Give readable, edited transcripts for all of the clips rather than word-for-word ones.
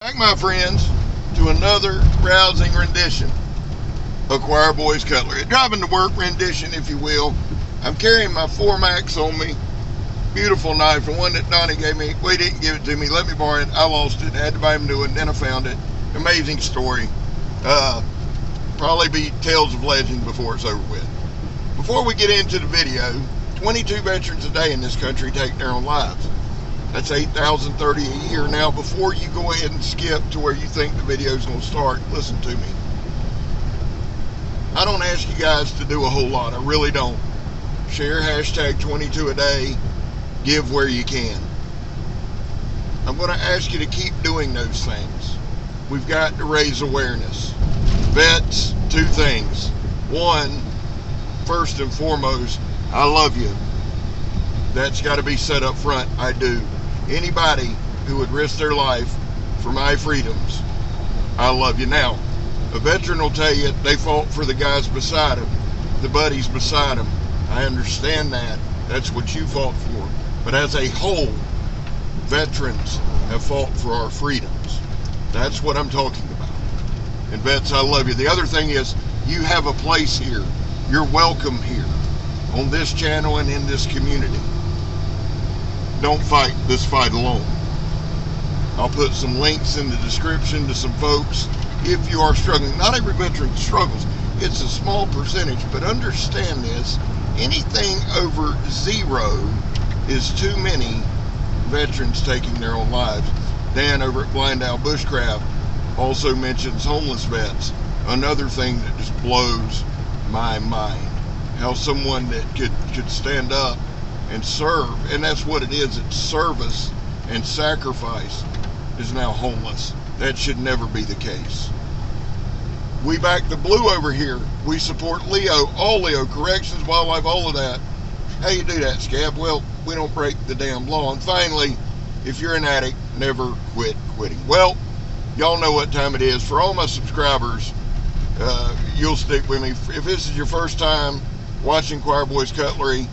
Back, my friends, to another rousing rendition of Choir Boys Cutlery. A driving to work rendition, if you will. I'm carrying my 4-Max on me. Beautiful knife, the one that Donnie gave me. Well, he didn't give it to me, let me borrow it. I lost it, I had to buy him new one, then I found it. Amazing story. Probably be tales of legend before it's over with. Before we get into the video, 22 veterans a day in this country take their own lives. That's 8,030 a year. Now, before you go ahead and skip to where you think the video is going to start, listen to me. I don't ask you guys to do a whole lot. I really don't. Share hashtag 22 a day. Give where you can. I'm going to ask you to keep doing those things. We've got to raise awareness. Vets, two things. One, first and foremost, I love you. That's got to be set up front. I do. Anybody who would risk their life for my freedoms, I love you. Now, a veteran will tell you they fought for the guys beside him, the buddies beside him. I understand that. That's what you fought for. But as a whole, veterans have fought for our freedoms. That's what I'm talking about. And vets, I love you. The other thing is, you have a place here. You're welcome here on this channel and in this community. Don't fight this fight alone. I'll put some links in the description to some folks if you are struggling. Not every veteran struggles. It's a small percentage, but understand this. Anything over 0 is too many veterans taking their own lives. Dan over at Blind Owl Bushcraft also mentions homeless vets. Another thing that just blows my mind. How someone that could stand up and serve, and that's what it is, it's service and sacrifice, is now homeless. That should never be the case. We back the blue over here. We support Leo, all Leo, corrections, wildlife, all of that. How you do that, Scab? Well, we don't break the damn law. And finally, if you're an addict, never quit quitting. Well, y'all know what time it is. For all my subscribers, you'll stick with me. If this is your first time watching Choir Boys Cutlery,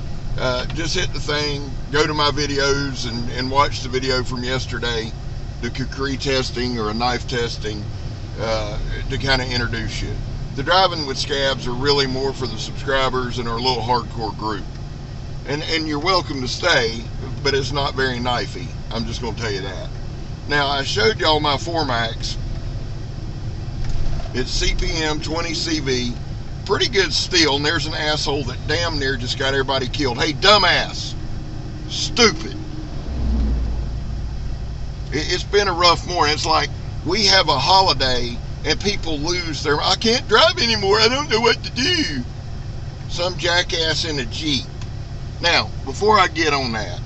just hit the thing, go to my videos and watch the video from yesterday, the kukri testing or a knife testing, to kind of introduce you. The driving with scabs are really more for the subscribers and our little hardcore group. And you're welcome to stay, but it's not very knifey. I'm just going to tell you that. Now, I showed y'all my 4-Max. It's CPM 20 CV. Pretty good steel, and there's an asshole that damn near just got everybody killed. Hey, dumbass. Stupid. It's been a rough morning. It's like we have a holiday and people lose their... I can't drive anymore. I don't know what to do. Some jackass in a Jeep. Now, before I get on that,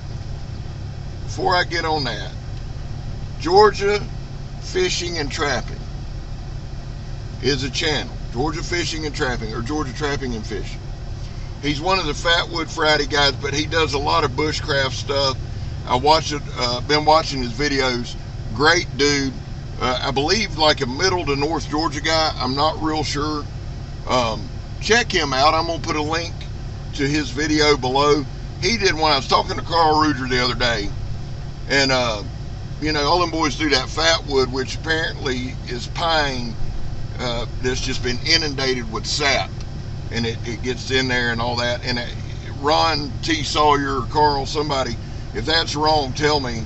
Georgia Fishing and Trapping is a channel. Georgia Fishing and Trapping, or Georgia Trapping and Fishing. He's one of the Fatwood Friday guys, but he does a lot of bushcraft stuff. I watch it, been watching his videos. Great dude. I believe like a middle to North Georgia guy. I'm not real sure. Check him out. I'm gonna put a link to his video below. He did one. I was talking to Carl Ruger the other day, and you know, all them boys do that Fatwood, which apparently is pine that's just been inundated with sap, and it gets in there and all that. And Ron T. Sawyer or Carl, somebody, if that's wrong, tell me.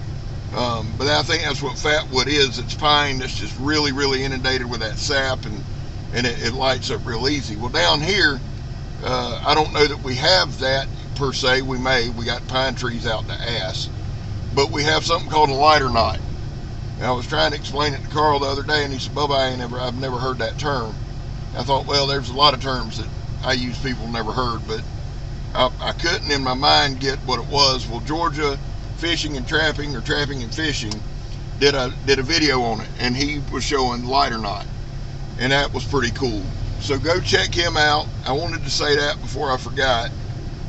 But I think that's what Fatwood is. It's pine that's just really, really inundated with that sap, and it lights up real easy. Well, down here, I don't know that we have that per se. We got pine trees out in the ass, but we have something called a lighter knot. And I was trying to explain it to Carl the other day, and he said, Bubba, I've never heard that term. I thought, well, there's a lot of terms that I use people never heard, but I couldn't in my mind get what it was. Well, Georgia Fishing and Trapping, or Trapping and Fishing, did a video on it, and he was showing lighter knot, and that was pretty cool. So go check him out. I wanted to say that before I forgot.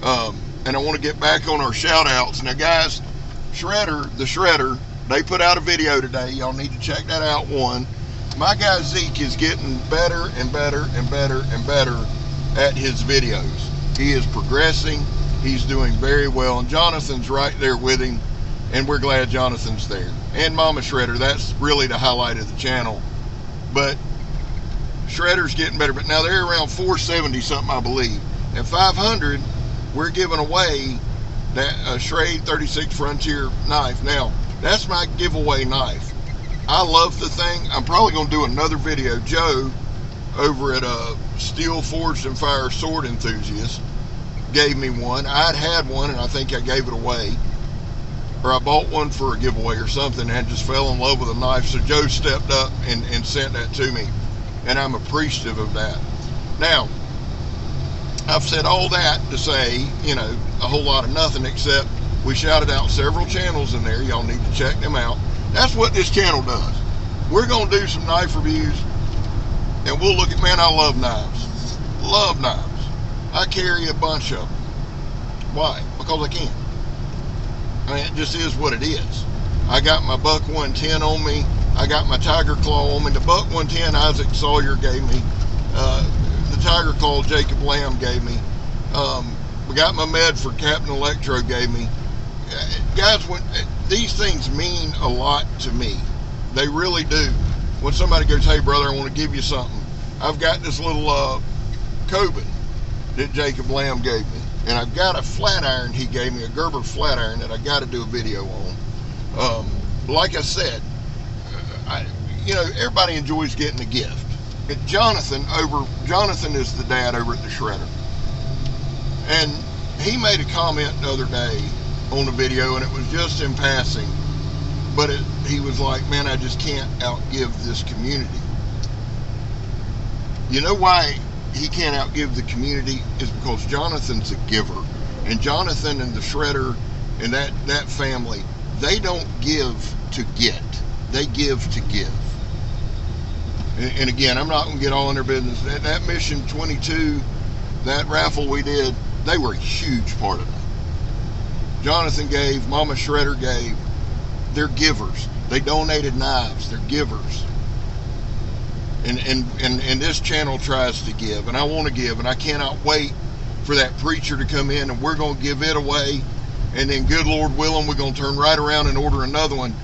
And I want to get back on our shout outs. Now, guys, the Shredder, they put out a video today. Y'all need to check that out. One, my guy Zeke is getting better and better and better and better at his videos. He is progressing. He's doing very well, and Jonathan's right there with him. and we're glad Jonathan's there. And Mama Shredder, that's really the highlight of the channel. But Shredder's getting better, but now they're around 470 something, I believe. At 500, we're giving away that Schrade 36 Frontier knife. Now, that's my giveaway knife. I love the thing. I'm probably going to do another video. Joe over at Steel Forged and Fire Sword Enthusiast gave me one. I'd had one and I think I gave it away, or I bought one for a giveaway or something and just fell in love with the knife. So Joe stepped up and sent that to me, and I'm appreciative of that. Now, I've said all that to say, you know, a whole lot of nothing, except we shouted out several channels in there. Y'all need to check them out. That's what this channel does. We're going to do some knife reviews, and we'll look at, man, I love knives. Love knives. I carry a bunch of them. Why? Because I can. I mean, it just is what it is. I got my Buck 110 on me. I got my Tiger Claw on me. The Buck 110 Isaac Sawyer gave me. The Tiger Claw Jacob Lamb gave me. We got my Medford Captain Electro gave me. Guys, when these things mean a lot to me. They really do. When somebody goes, hey brother, I want to give you something. I've got this little Coben that Jacob Lamb gave me. And I've got a flat iron he gave me, a Gerber flat iron that I got to do a video on. Like I said, you know, everybody enjoys getting a gift. Jonathan is the dad over at the Shredder. And he made a comment the other day on the video, and it was just in passing, but he was like, man, I just can't outgive this community. You know why he can't outgive the community? Is because Jonathan's a giver, and Jonathan and the Shredder and that family, they don't give to get, they give to give. And again, I'm not going to get all in their business. That Mission 22, that raffle we did, they were a huge part of it. Jonathan gave, Mama Shredder gave. They're givers. They donated knives. They're givers. And this channel tries to give, and I want to give, and I cannot wait for that preacher to come in, and we're going to give it away, and then good Lord willing, we're going to turn right around and order another one,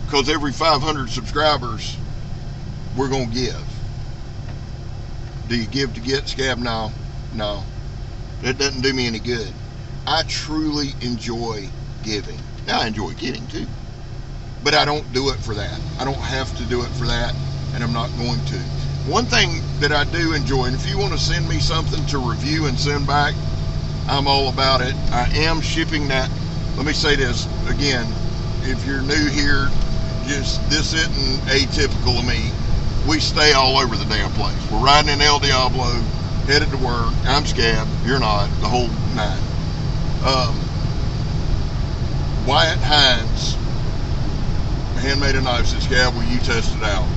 because every 500 subscribers, we're going to give. Do you give to get, Scab? No. No. That doesn't do me any good. I truly enjoy giving. Now, I enjoy getting too, but I don't do it for that. I don't have to do it for that, and I'm not going to. One thing that I do enjoy, and if you want to send me something to review and send back, I'm all about it. I am shipping that. Let me say this again. If you're new here, just this isn't atypical of me. We stay all over the damn place. We're riding in El Diablo, headed to work. I'm Scab. You're not. The whole nine. Wyatt Hines, Handmade a Knife, said, Scab, will you test it out?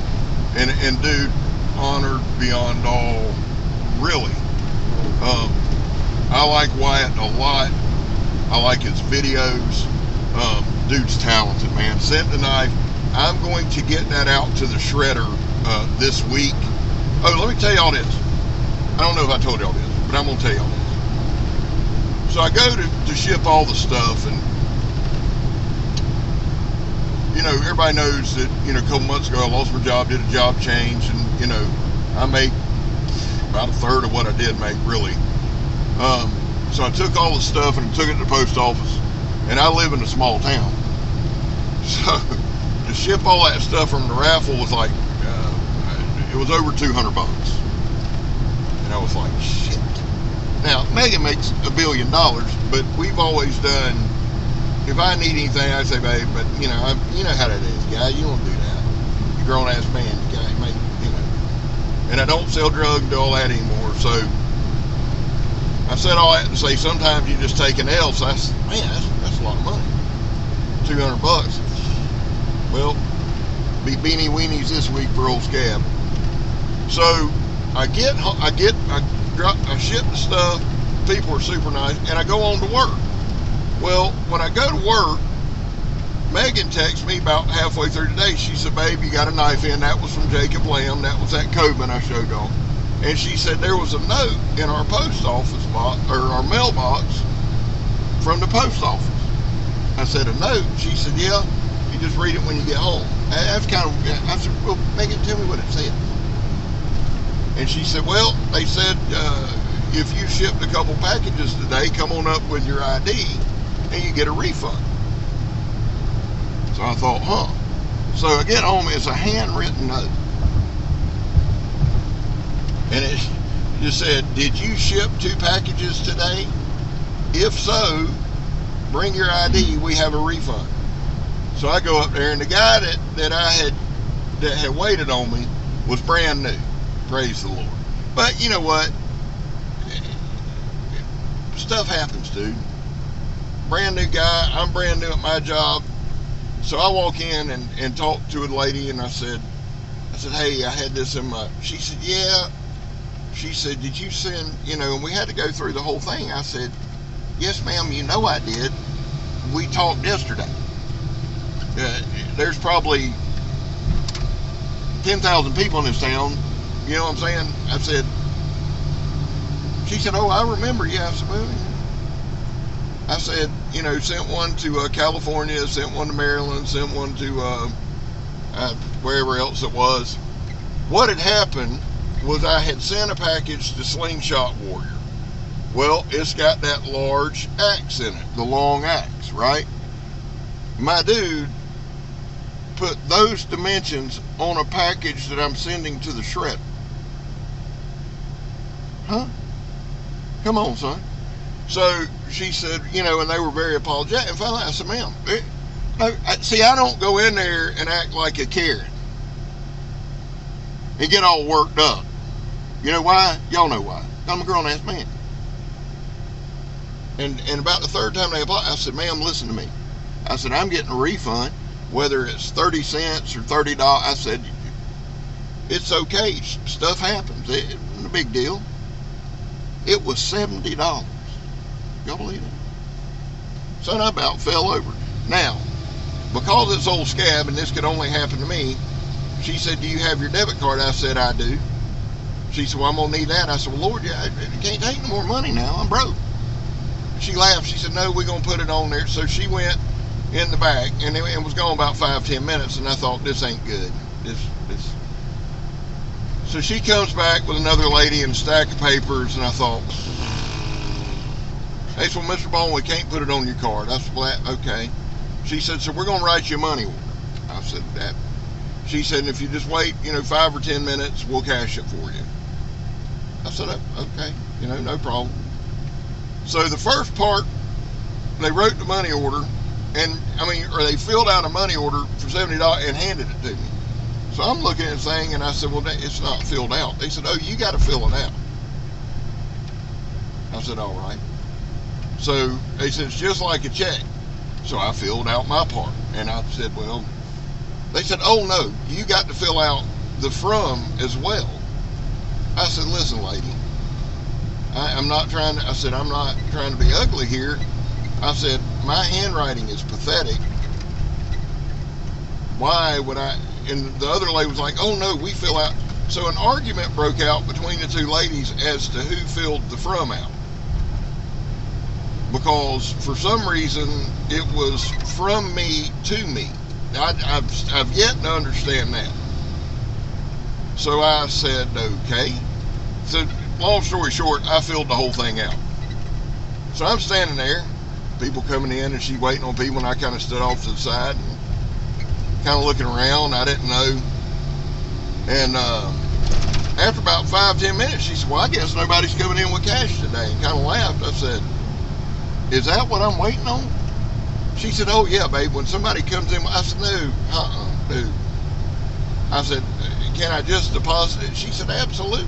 And dude, honored beyond all, really. I like Wyatt a lot. I like his videos. Dude's talented, man. Sent the knife. I'm going to get that out to the Shredder this week. Oh, let me tell y'all this. I don't know if I told y'all this, but I'm going to tell y'all this. So I go to ship all the stuff, and you know, everybody knows that, you know, a couple months ago I lost my job, did a job change, and you know, I make about a third of what I did make, really. So I took all the stuff and took it to the post office, and I live in a small town. So to ship all that stuff from the raffle was like, it was over $200. And I was like, shit. Now, Megan makes $1 billion, but we've always done, if I need anything, I say, babe, but you know, you know how that is, guy. You don't do that. You're a grown ass man, you got to make, you know. And I don't sell drugs, do all that anymore. So I said all that to say, sometimes you just take an L. So I said, man, that's a lot of money. $200. Well, be beanie weenies this week for old Scab. So I ship the stuff. People are super nice, and I go on to work. Well, when I go to work, Megan texts me about halfway through the day. She said, babe, you got a knife in. That was from Jacob Lamb. That was that Coben I showed on. And she said there was a note in our post office box, or our mailbox, from the post office. I said, a note? She said, yeah, you just read it when you get home. That's kind of, I said, well, Megan, tell me what it said. And she said, well, they said, if you shipped a couple packages today, come on up with your ID and you get a refund. So I thought, So I get home, it's a handwritten note. And it just said, did you ship 2 packages today? If so, bring your ID, we have a refund. So I go up there, and the guy that had waited on me was brand new. Praise the Lord. But you know what? Stuff happens, dude. Brand new guy, I'm brand new at my job. So I walk in and talk to a lady, and I said, hey, I had this in my, she said, yeah. She said, did you send, and we had to go through the whole thing. I said, yes, ma'am, I did. We talked yesterday. There's probably 10,000 people in this town. You know what I'm saying? I said, she said, oh, I remember. Yeah, I said, well, I said, sent one to California, sent one to Maryland, sent one to wherever else it was. What had happened was I had sent a package to Slingshot Warrior. Well, it's got that large axe in it, the long axe, right? My dude put those dimensions on a package that I'm sending to the shredder. Huh? Come on, son. So she said, and they were very apologetic. And finally I said, ma'am, I don't go in there and act like a Karen and get all worked up. You know why? Y'all know why. I'm a grown-ass man. And about the third time they applied, I said, ma'am, listen to me. I said, I'm getting a refund, whether it's 30 cents or $30. I said, it's okay. Stuff happens. It wasn't a big deal. It was $70. Y'all believe it? Son, I about fell over. Now, because it's old scab and this could only happen to me, she said, do you have your debit card? I said, I do. She said, well, I'm going to need that. I said, well, Lord, I can't take no more money now. I'm broke. She laughed. She said, no, we're going to put it on there. So she went in the back, and it was gone about 5-10 minutes, and I thought, this ain't good. This. So she comes back with another lady and a stack of papers, and I thought, they said, well, Mr. Bone, we can't put it on your card. I said, well, okay. She said, so we're going to write you a money order. I said, that. She said, if you just wait, 5 or 10 minutes, we'll cash it for you. I said, okay, no problem. So the first part, they wrote the money order, or they filled out a money order for $70 and handed it to me. So I'm looking at the thing, and I said, well, it's not filled out. They said, oh, you got to fill it out. I said, all right. So they said, it's just like a check. So I filled out my part, and I said, well, they said, oh, no, you got to fill out the from as well. I said, listen, lady, I'm not trying to be ugly here. I said, my handwriting is pathetic. Why would I? And the other lady was like, oh, no, we fill out. So an argument broke out between the two ladies as to who filled the from out. Because for some reason, it was from me to me. I've yet to understand that. So I said, okay. So long story short, I filled the whole thing out. So I'm standing there, people coming in, and she waiting on people, and I kind of stood off to the side and kind of looking around. I didn't know. And after about 5-10 minutes, she said, well, I guess nobody's coming in with cash today, and kind of laughed. I said, is that what I'm waiting on? She said, oh, yeah, babe, when somebody comes in, I said, no, dude. I said, can I just deposit it? She said, absolutely.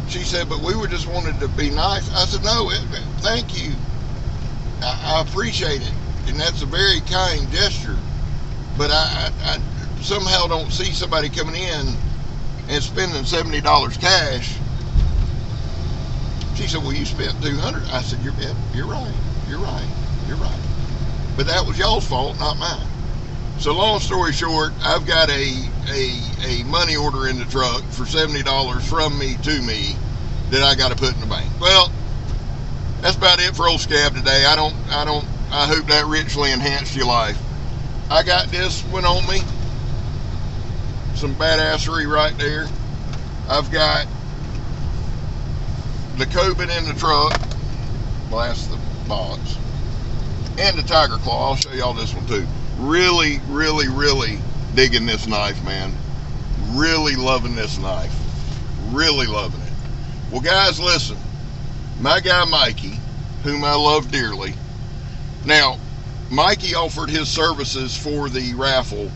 She said, but we were just wanted to be nice. I said, no, thank you. I appreciate it. And that's a very kind gesture. But I somehow don't see somebody coming in and spending $70 cash. She said, well, you spent $200. I said, you're right. You're right. But that was y'all's fault, not mine. So long story short, I've got a money order in the truck for $70 from me to me that I got to put in the bank. Well, that's about it for old Scab today. I don't I hope that richly enhanced your life. I got this one on me. Some badassery right there. I've got the Coben in the truck. Well, that's the box. And the Tiger Claw. I'll show y'all this one too. Really, really, really digging this knife, man. Really loving this knife. Really loving it. Well, guys, listen. My guy Mikey, whom I love dearly. Now, Mikey offered his services for the raffle,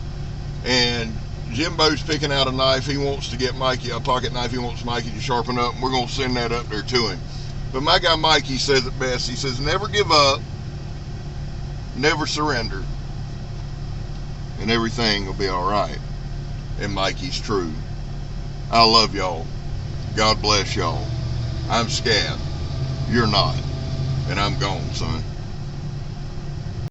and Jimbo's picking out a knife. He wants to get Mikey a pocket knife. He wants Mikey to sharpen up, and we're going to send that up there to him. But my guy Mikey says it best. He says, never give up, never surrender, and everything will be all right. And Mikey's true. I love y'all. God bless y'all. I'm Scab. You're not. And I'm gone, son.